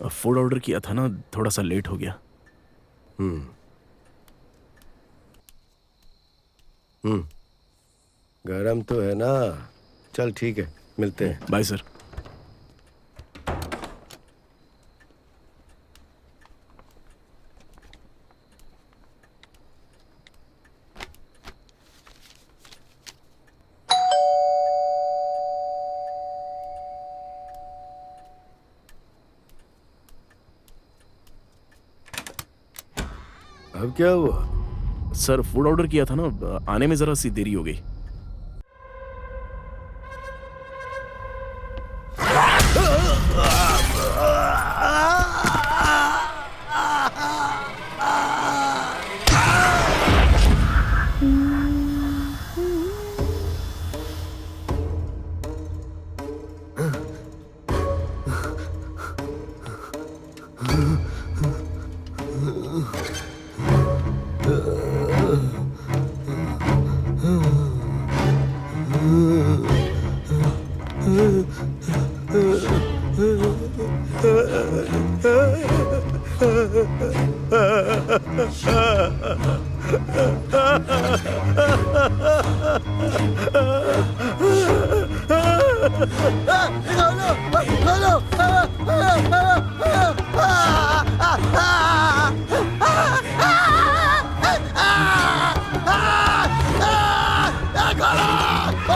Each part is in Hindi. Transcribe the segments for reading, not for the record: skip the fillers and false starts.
फूड ऑर्डर किया था ना, थोड़ा सा लेट हो गया। गरम तो है ना। चल ठीक है, मिलते हैं। Bye sir. अब क्या हुआ? सर फूड ऑर्डर किया था ना, आने में जरा सी देरी हो गई।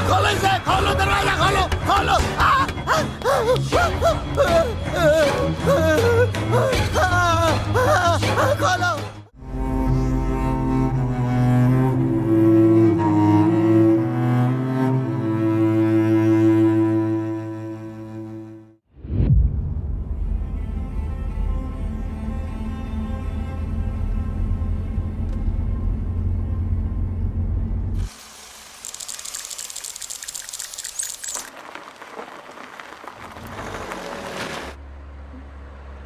खोलो इसे, खोलो दरवाजा, खोलो खोलो। खोलो।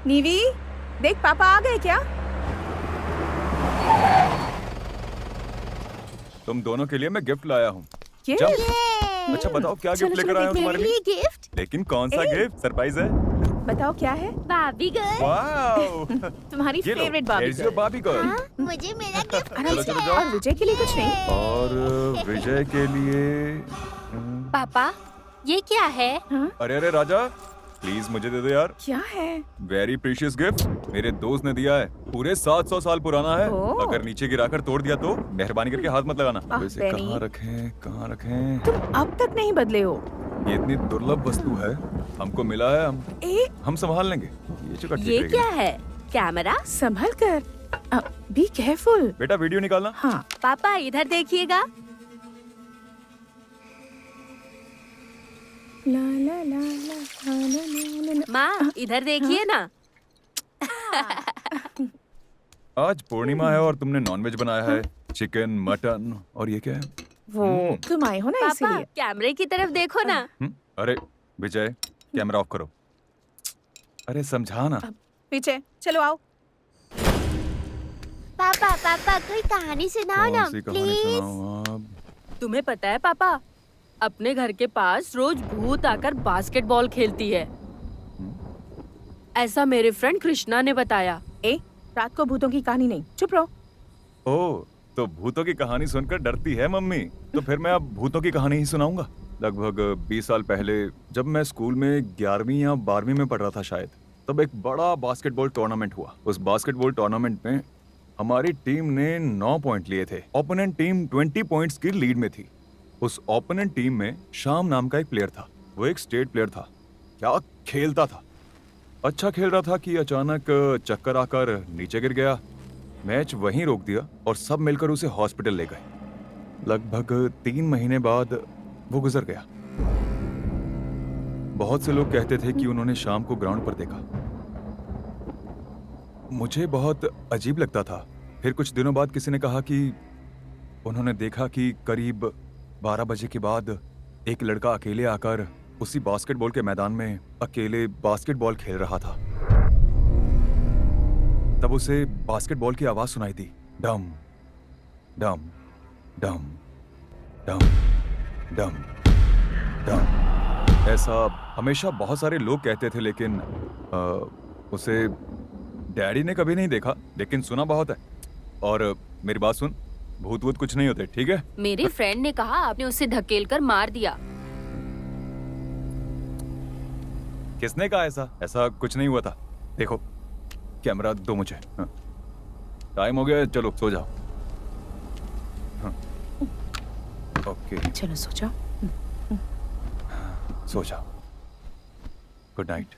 नीवी, देख पापा आ गए क्या? तुम दोनों के लिए मैं गिफ्ट लाया हूँ। ये? अच्छा बताओ क्या गिफ्ट लेकर आया हूँ तुम्हारे लिए? गिफ्ट? लेकिन कौन सा गिफ्ट? सरप्राइज है। बताओ क्या है? बाबी गर्ल। वाओ। तुम्हारी फेवरेट बाबी Here's your Barbie girl। मुझे मेरा गिफ्ट आराम से। और विजय के लिए कुछ नहीं? और विजय के लिए पापा ये क्या है? अरे अरे राजा, प्लीज मुझे दे दो यार। क्या है? वेरी प्रीशियस गिफ्ट, मेरे दोस्त ने दिया है। पूरे 700 साल पुराना है। ओह। अगर नीचे गिराकर तोड़ दिया तो मेहरबानी करके हाथ मत लगाना। आह, वैसे बेनी। कहाँ रखें, कहाँ रखें? तुम अब तक नहीं बदले हो। ये इतनी दुर्लभ वस्तु है, हमको मिला है, हम संभाल लेंगे। ये जगह ठीक ये रहेगी। क्या है? कैमरा? संभल कर। Be careful. बेटा वीडियो निकालना। हाँ। पापा इधर देखिएगा। ला ला ला ला ला ला ला ला। माँ इधर देखिए ना। आज पूर्णिमा है और तुमने नॉनवेज बनाया है, चिकन, मटन, और ये क्या है? वो तुम आए हो ना पापा इसीलिए। कैमरे की तरफ देखो ना। अरे विजय, कैमरा ऑफ करो। अरे समझा ना। पीछे चलो आओ। पापा पापा कोई कहानी सुनाओ ना कौन सी कहानी प्लीज। सुनाऊं अब? तुम्हें पता है पापा, अपने घर के पास रोज भूत आकर बास्केटबॉल खेलती है। ऐसा मेरे फ्रेंड कृष्णा ने बताया। रात को भूतों की कहानी नहीं, चुप रहो। ओह, तो भूतों की कहानी सुनकर डरती है मम्मी। तो फिर मैं अब भूतों की कहानी ही सुनाऊंगा। लगभग 20 साल पहले जब मैं स्कूल में 11वीं या 12वीं में पढ़ रहा था शायद, तब एक बड़ा बास्केटबॉल टूर्नामेंट हुआ। उस बास्केटबॉल टूर्नामेंट में हमारी टीम ने 9 पॉइंट लिए थे। ओपोनेंट टीम 20 पॉइंट्स की लीड में थी। उस ओपोनेंट टीम में श्याम नाम का एक प्लेयर था। वो एक स्टेट प्लेयर था। क्या खेलता था! अच्छा खेल रहा था कि अचानक चक्कर आकर नीचे गिर गया। मैच वहीं रोक दिया और सब मिलकर उसे हॉस्पिटल ले गए। लगभग 3 महीने बाद वो गुजर गया। बहुत से लोग कहते थे कि उन्होंने शाम को ग्राउंड पर देखा। मुझे बहुत अजीब लगता था। फिर कुछ दिनों बाद किसी ने कहा कि उन्होंने देखा कि करीब 12 बजे के बाद एक लड़का अकेले आकर उसी बास्केटबॉल के मैदान में अकेले बास्केटबॉल खेल रहा था। तब उसे बास्केटबॉल की आवाज सुनाई दी, डम डम डम डम डम डम। ऐसा हमेशा बहुत सारे लोग कहते थे, लेकिन उसे डैडी ने कभी नहीं देखा, लेकिन सुना बहुत है। और मेरी बात सुन, भूत वूत कुछ नहीं होते, ठीक है? मेरे फ्रेंड ने कहा आपने उसे धकेल कर मार दिया। किसने कहा ऐसा? ऐसा कुछ नहीं हुआ था। देखो, कैमरा दो मुझे। हाँ। टाइम हो गया, चलो सो जाओ। हाँ। ओके, चलो सो जाओ। सो जाओ। Good night.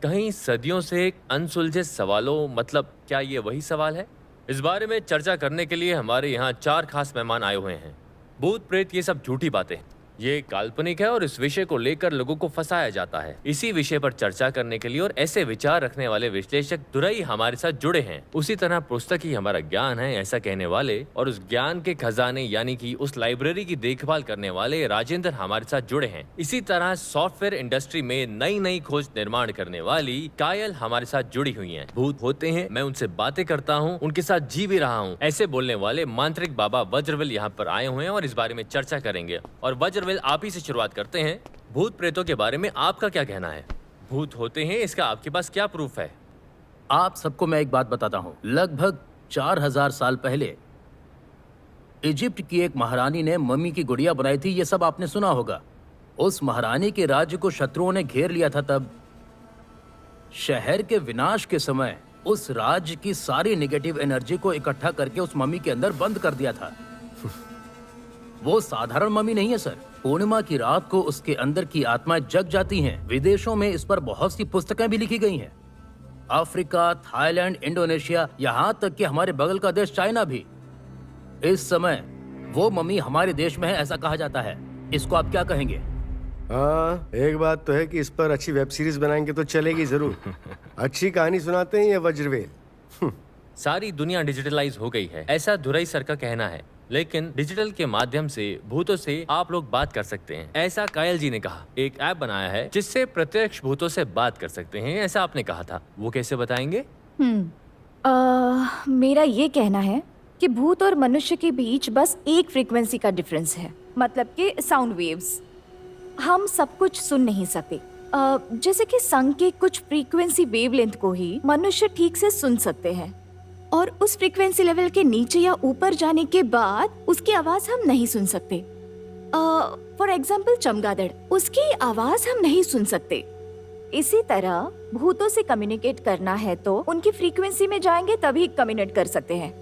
कहीं सदियों से एक अनसुलझे सवालों, मतलब क्या ये वही सवाल है? इस बारे में चर्चा करने के लिए हमारे यहाँ 4 खास मेहमान आए हुए हैं। भूत प्रेत ये सब झूठी बातें, ये काल्पनिक है और इस विषय को लेकर लोगों को फंसाया जाता है। इसी विषय पर चर्चा करने के लिए और ऐसे विचार रखने वाले विश्लेषक दुरई हमारे साथ जुड़े हैं। उसी तरह पुस्तक ही हमारा ज्ञान है ऐसा कहने वाले और उस ज्ञान के खजाने यानी कि उस लाइब्रेरी की देखभाल करने वाले राजेंद्र हमारे साथ जुड़े हैं। इसी तरह सॉफ्टवेयर इंडस्ट्री में नई नई खोज निर्माण करने वाली कायल हमारे साथ जुड़ी हुई है। भूत होते हैं, मैं उनसे बातें करता हूँ, उनके साथ जी भी रहा हूँ, ऐसे बोलने वाले मांत्रिक बाबा वज्रविल यहाँ पर आए हुए हैं और इस बारे में चर्चा करेंगे। और वज्रविल, आप ही से शुरुआत करते हैं। भूत प्रेतों के बारे में आपका क्या कहना है? भूत होते हैं, इसका आपके पास क्या प्रूफ है? आप सबको मैं एक बात बताता हूँ। लगभग 4000 साल पहले इजिप्ट की एक महारानी ने मम्मी की गुड़िया बनाई थी, ये सब आपने सुना होगा। उस महारानी के राज्य को शत्रुओं ने घेर लिया था। तब शहर के विनाश के समय उस राज्य की सारी नेगेटिव एनर्जी को इकट्ठा करके उस मम्मी के अंदर बंद कर दिया था। वो साधारण मम्मी नहीं है सर। पूर्णिमा की रात को उसके अंदर की आत्माएं जग जाती हैं। विदेशों में इस पर बहुत सी पुस्तकें भी लिखी गई हैं। अफ्रीका, थाईलैंड, इंडोनेशिया, यहाँ तक कि हमारे बगल का देश चाइना भी। इस समय वो मम्मी हमारे देश में है ऐसा कहा जाता है। इसको आप क्या कहेंगे? हाँ, एक बात तो है कि इस पर अच्छी वेब सीरीज बनाएंगे तो चलेगी जरूर। अच्छी कहानी सुनाते हैं ये वज्रवेल। सारी दुनिया डिजिटलाइज हो गई है, ऐसा धुरई सर का कहना है। लेकिन डिजिटल के माध्यम से भूतों से आप लोग बात कर सकते हैं, ऐसा कायल जी ने कहा। एक ऐप बनाया है जिससे प्रत्यक्ष भूतों से बात कर सकते हैं, ऐसा आपने कहा था। वो कैसे बताएंगे? मेरा ये कहना है कि भूत और मनुष्य के बीच बस एक फ्रीक्वेंसी का डिफरेंस है, मतलब कि साउंड वेव्स। हम सब कुछ सुन नहीं सकते। जैसे कि संग के कुछ फ्रीक्वेंसी वेवलेंथ को ही मनुष्य ठीक से सुन सकते हैं, और उस फ्रीक्वेंसी लेवल के नीचे या ऊपर जाने के बाद उसकी आवाज हम नहीं सुन सकते। फॉर एग्जाम्पल चमगादड़, उसकी आवाज हम नहीं सुन सकते। इसी तरह भूतों से कम्युनिकेट करना है तो उनकी फ्रीक्वेंसी में जाएंगे तभी कम्युनिकेट कर सकते हैं।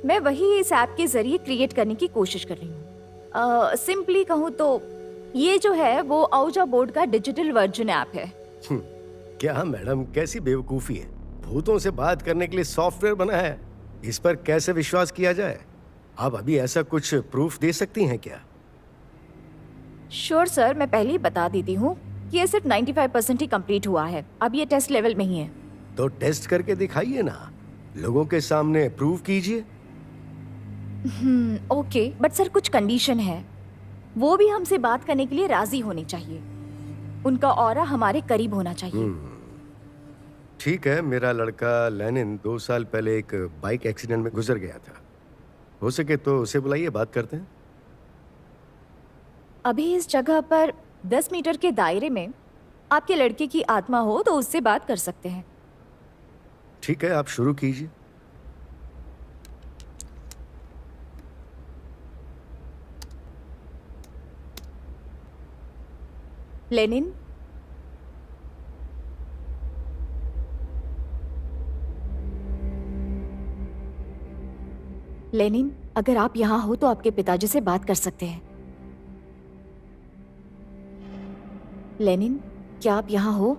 मैं वही इस ऐप के जरिए क्रिएट करने की कोशिश कर रही हूँ। सिंपली कहूँ तो ये जो है वो औजा बोर्ड का डिजिटल वर्जन ऐप है। क्या मैडम, कैसी बेवकूफी है। भूतों से बात करने के लिए सॉफ्टवेयर बना है, इस पर कैसे विश्वास किया जाए? आप अभी ऐसा कुछ प्रूफ दे सकती हैं क्या? श्योर सर, मैं पहले ही बता देती हूँ कि ये सिर्फ 95% ही कंप्लीट हुआ है। अब ये टेस्ट लेवल में ही है। तो टेस्ट करके दिखाइए ना, लोगों के सामने प्रूव कीजिए। ओके, बट सर कुछ कंडीशन है। वो भी हमसे बात करने के लिए राजी होने चाहिए। उनका ऑरा हमारे करीब होना चाहिए। ठीक है, मेरा लड़का लेनिन 2 साल पहले एक बाइक एक्सीडेंट में गुजर गया था। हो सके तो उसे बुलाइए, बात करते हैं। अभी इस जगह पर 10 मीटर के दायरे में आपके लड़के की आत्मा हो तो उससे बात कर सकते हैं। ठीक है, आप शुरू कीजिए। लेनिन, लेनिन, अगर आप यहाँ हो तो आपके पिताजी से बात कर सकते हैं। लेनिन, क्या आप यहाँ हो?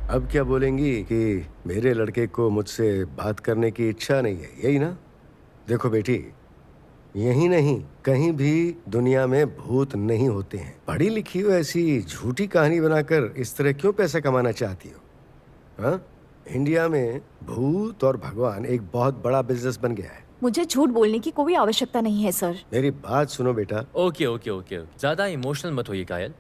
अब क्या बोलेंगी कि मेरे लड़के को मुझसे बात करने की इच्छा नहीं है, यही ना? देखो बेटी, यही नहीं कहीं भी दुनिया में भूत नहीं होते हैं। पढ़ी लिखी हो, ऐसी झूठी कहानी बनाकर इस तरह क्यों पैसा कमाना चाहती हो? हाँ, इंडिया में भूत और भगवान एक बहुत बड़ा बिजनेस बन गया है। मुझे झूठ बोलने की कोई आवश्यकता नहीं है सर। मेरी बात सुनो बेटा। ओके ओके ओके, ज्यादा इमोशनल मत होइए कायल।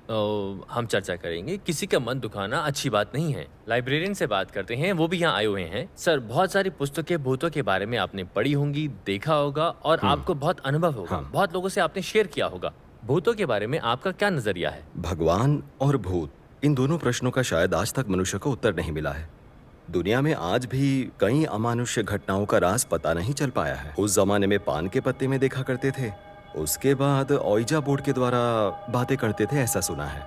हम चर्चा करेंगे, किसी का मन दुखाना अच्छी बात नहीं है। लाइब्रेरियन से बात करते हैं, वो भी यहाँ आए हुए हैं। सर, बहुत सारी पुस्तकें भूतों के बारे में आपने पढ़ी होंगी, देखा होगा, और आपको बहुत अनुभव होगा। बहुत लोगों से आपने शेयर किया होगा। भूतों के बारे में आपका क्या नजरिया है? भगवान और भूत, इन दोनों प्रश्नों का शायद आज तक मनुष्य को उत्तर नहीं मिला है। दुनिया में आज भी कई अमानुष्य घटनाओं का राज पता नहीं चल पाया है। उस जमाने में पान के पत्ते में देखा करते थे, उसके बाद औजा बोर्ड के द्वारा बातें करते थे, ऐसा सुना है।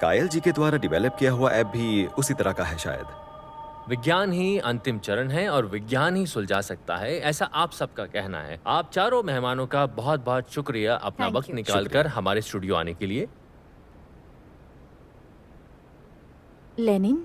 कायल जी के द्वारा डेवलप किया हुआ ऐप भी उसी तरह का है शायद। विज्ञान ही अंतिम चरण है और विज्ञान ही सुलझा सकता है, ऐसा आप सबका कहना है। आप चारों मेहमानों का बहुत बहुत शुक्रिया अपना Thank वक्त you. निकालकर हमारे स्टूडियो आने के लिए। लेनिन,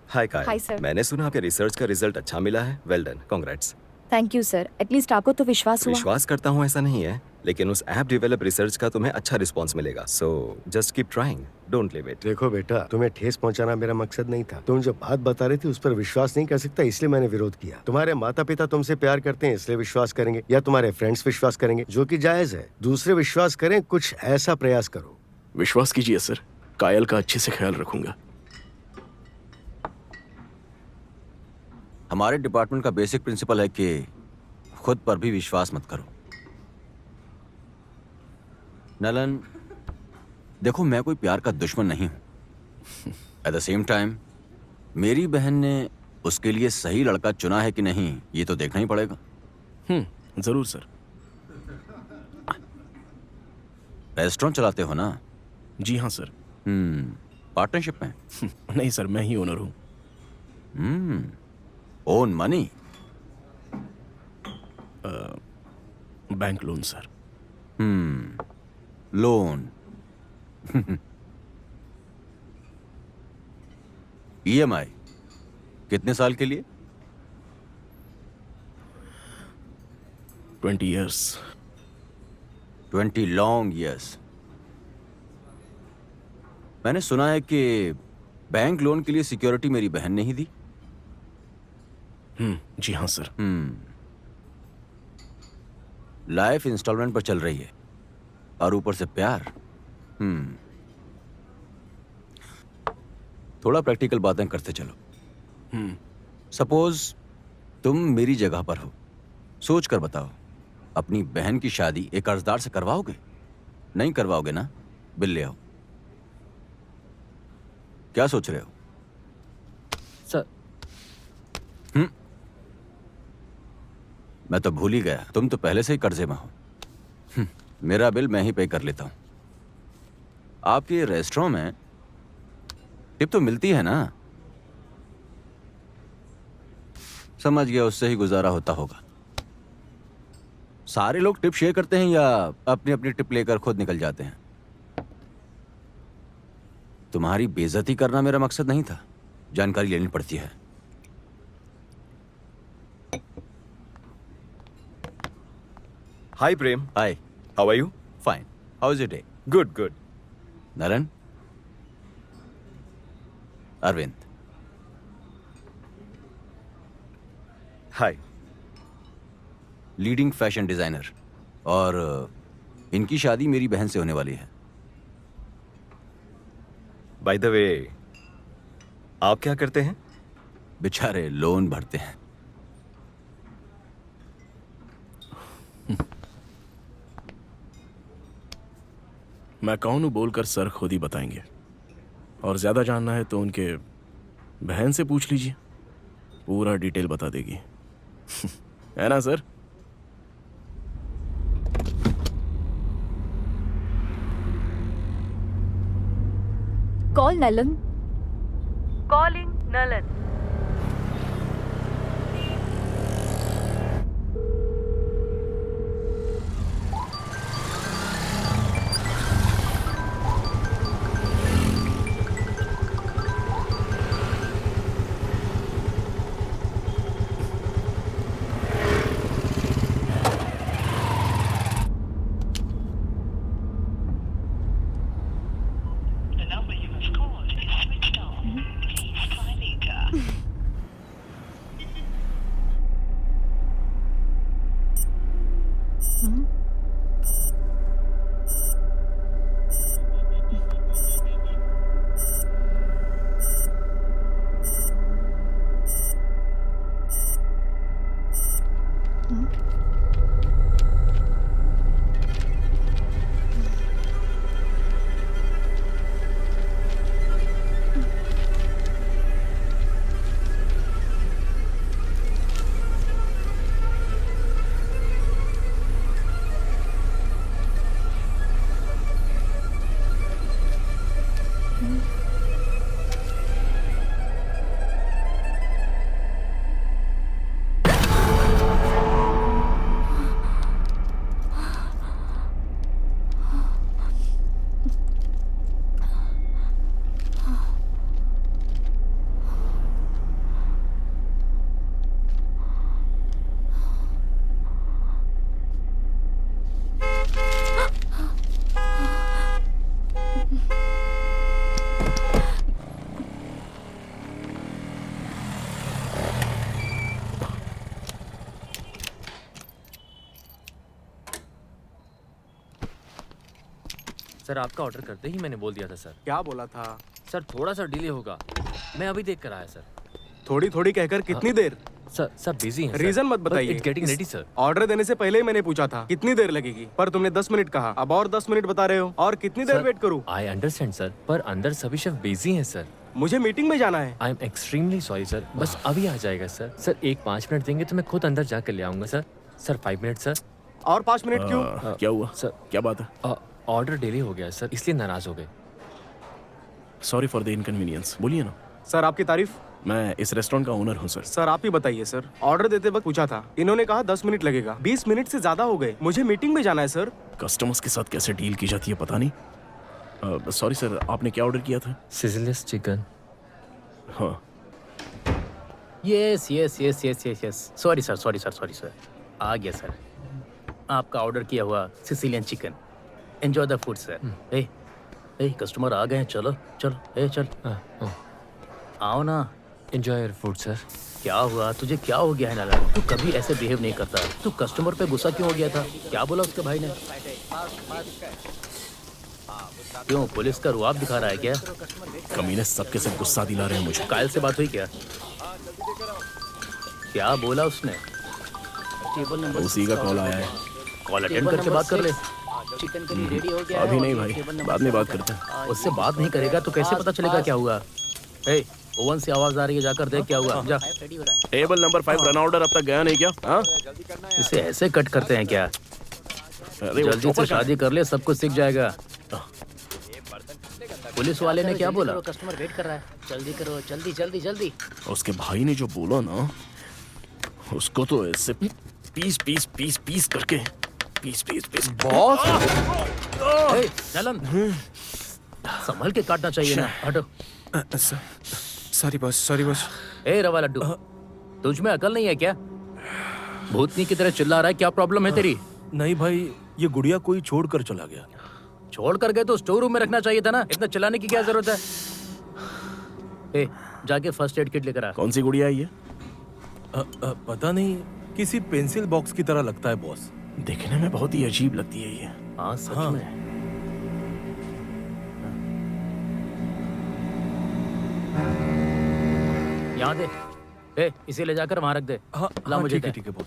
हाय Hi, कायल, sir. मैंने सुना आपके रिसर्च का रिजल्ट अच्छा मिला है। Well done, congrats. Thank you sir. At least आपको तो विश्वास हुआ। विश्वास करता हूँ ऐसा नहीं है, लेकिन उस ऐप डेवलप रिसर्च का तुम्हें अच्छा रिस्पॉन्स मिलेगा। So just keep trying, don't live it. देखो बेटा, तुम्हें ठेस पहुंचाना मेरा मकसद नहीं था। तुम जो बात बता रही थी उस पर विश्वास नहीं कर सकता, इसलिए मैंने विरोध किया। तुम्हारे माता पिता तुमसे प्यार करते हैं इसलिए विश्वास करेंगे, या तुम्हारे फ्रेंड्स विश्वास करेंगे, जो कि जायज है। दूसरे विश्वास करें, कुछ ऐसा प्रयास करो। विश्वास कीजिए सर, कायल का अच्छे से ख्याल रखूंगा। हमारे डिपार्टमेंट का बेसिक प्रिंसिपल है कि खुद पर भी विश्वास मत करो। नलन, देखो, मैं कोई प्यार का दुश्मन नहीं हूं। एट द सेम टाइम मेरी बहन ने उसके लिए सही लड़का चुना है कि नहीं, ये तो देखना ही पड़ेगा। जरूर सर। रेस्टोरेंट चलाते हो ना? जी हाँ सर। पार्टनरशिप में? नहीं सर, मैं ही ओनर हूँ। Own money? Bank loan sir. Loan. EMI कितने साल के लिए? 20 years। 20 long years. मैंने सुना है कि बैंक लोन के लिए सिक्योरिटी मेरी बहन ने ही दी। जी हाँ सर। लाइफ इंस्टॉलमेंट पर चल रही है और ऊपर से प्यार। थोड़ा प्रैक्टिकल बातें करते चलो। सपोज तुम मेरी जगह पर हो, सोच कर बताओ, अपनी बहन की शादी एक कर्जदार से करवाओगे? नहीं करवाओगे ना? बिल ले आओ। क्या सोच रहे हो? सर मैं तो भूल ही गया, तुम तो पहले से ही कर्जे में हो। मेरा बिल मैं ही पे कर लेता हूं। आपके रेस्टोरेंट में टिप तो मिलती है ना? समझ गया, उससे ही गुजारा होता होगा। सारे लोग टिप शेयर करते हैं या अपनी अपनी टिप लेकर खुद निकल जाते हैं? तुम्हारी बेइज्जती करना मेरा मकसद नहीं था, जानकारी लेनी पड़ती है। Hi Prem, hi. How are you? Fine. How is your day? Good good. Nalan, Arvind. Hi. Leading fashion designer, और इनकी शादी मेरी बहन से होने वाली है। बाय द वे, आप क्या करते हैं? बेचारे लोन भरते हैं। मैं कौन हूँ बोलकर सर खुद ही बताएंगे, और ज्यादा जानना है तो उनके बहन से पूछ लीजिए, पूरा डिटेल बता देगी। है ना sir? Call Nalan. Calling Nalan. The number you have called is switched off. Please try later. Sir, आपका ऑर्डर करते ही मैंने बोल दिया था सर। क्या बोला था? सर थोड़ा सा डिले होगा, मैं अभी देख कर आया सर। थोड़ी थोड़ी कहकर कितनी देर? सर बिजी हैं। रीजन मत बताइए। It's getting ready sir. Order देने से पहले ही मैंने पूछा था कितनी देर लगेगी, पर तुमने 10 मिनट कहा, अब और 10 मिनट बता रहे हो। और कितनी देर वेट करूं? आई अंडरस्टैंड सर, पर अंदर सभी शेफ बिजी हैं सर। मुझे मीटिंग में जाना है। I am extremely sorry sir, बस अभी आ जाएगा सर। सर एक 5 मिनट देंगे तो मैं खुद अंदर जाकर ले आऊंगा सर। Sir 5 minute sir. और 5 मिनट क्यों? क्या हुआ सर क्या बात है? ऑर्डर डिले हो गया सर, इसलिए नाराज हो गए। Sorry for the inconvenience. बोलिए ना। सर आपकी तारीफ। मैं इस रेस्टोरेंट का ओनर हूँ सर। सर आप ही बताइए सर, ऑर्डर देते वक्त पूछा था, इन्होंने कहा 10 मिनट लगेगा, 20 मिनट से ज्यादा हो गए, मुझे मीटिंग में जाना है सर। कस्टमर्स के साथ कैसे डील की जाती है पता नहीं। सॉरी सर, आपने क्या ऑर्डर किया था? Sizzling chicken. हाँ, yes yes yes yes yes yes, sorry sir sorry sir sorry sir, आ गया सर आपका ऑर्डर किया हुआ Sicilian chicken. Enjoy the food sir. ए कस्टमर आ गए हैं, चलो चलो, ए चल आओ ना। Enjoy your food sir. क्या हुआ तुझे, क्या हो गया है नालायक? तू कभी ऐसे बिहेव नहीं करता। तू कस्टमर पे गुस्सा क्यों हो गया था? क्या बोला उसके भाई ने? क्यों पुलिस का रुआब दिखा रहा है क्या? कमीने सबके सब गुस्सा दिला रहे हैं मुझे। कायल से बात हुई क्या? क्या बोला उसने? उसी का कॉल आया है। कॉल अटेंड करके बात कर ले। चिकन करी रेडी हो गया अभी नहीं भाई, बाद में बात करते हैं। उससे बात नहीं करेगा तो कैसे पता चलेगा क्या हुआ? ए, ओवन से आवाज आ रही है, जाकर देख क्या हुआ। जा। टेबल नंबर 5 रन ऑर्डर अब तक गया नहीं क्या? हाँ? इसे ऐसे कट करते हैं क्या? अरे वो जल्दी से चौपर शादी कर ले, सब कुछ सीख जाएगा। पुलिस वाले ने क्या बोला? कस्टमर वेट कर रहा है, जल्दी करो, जल्दी जल्दी जल्दी। उसके भाई ने जो बोला ना, उसको तो ऐसे पीस पीस पीस पीस करके पीस पीस पीस। बॉस ए, नलन संभल के काटना चाहिए ना। हटो। Sorry boss, sorry boss. ए रवा लड्डू, तुझ में अकल नहीं है क्या? भूतनी की तरह चिल्ला रहा है, क्या प्रॉब्लम है तेरी? नहीं भाई, ये गुड़िया कोई छोड़ कर चला गया। छोड़ कर गए तो स्टोर रूम में रखना चाहिए था ना, इतना चिल्लाने की क्या जरूरत है? ए, जाके फर्स्ट एड किट लेकर आ। कौन सी गुड़िया है ये? पता नहीं, किसी पेंसिल बॉक्स की तरह लगता है बॉस। देखने में बहुत ही अजीब लगती है ये। हाँ सच हाँ। में। यहाँ दे। ए, इसे ले जाकर वहां रख दे। हाँ ला हाँ, मुझे ठीक है दे। ठीक है बॉस।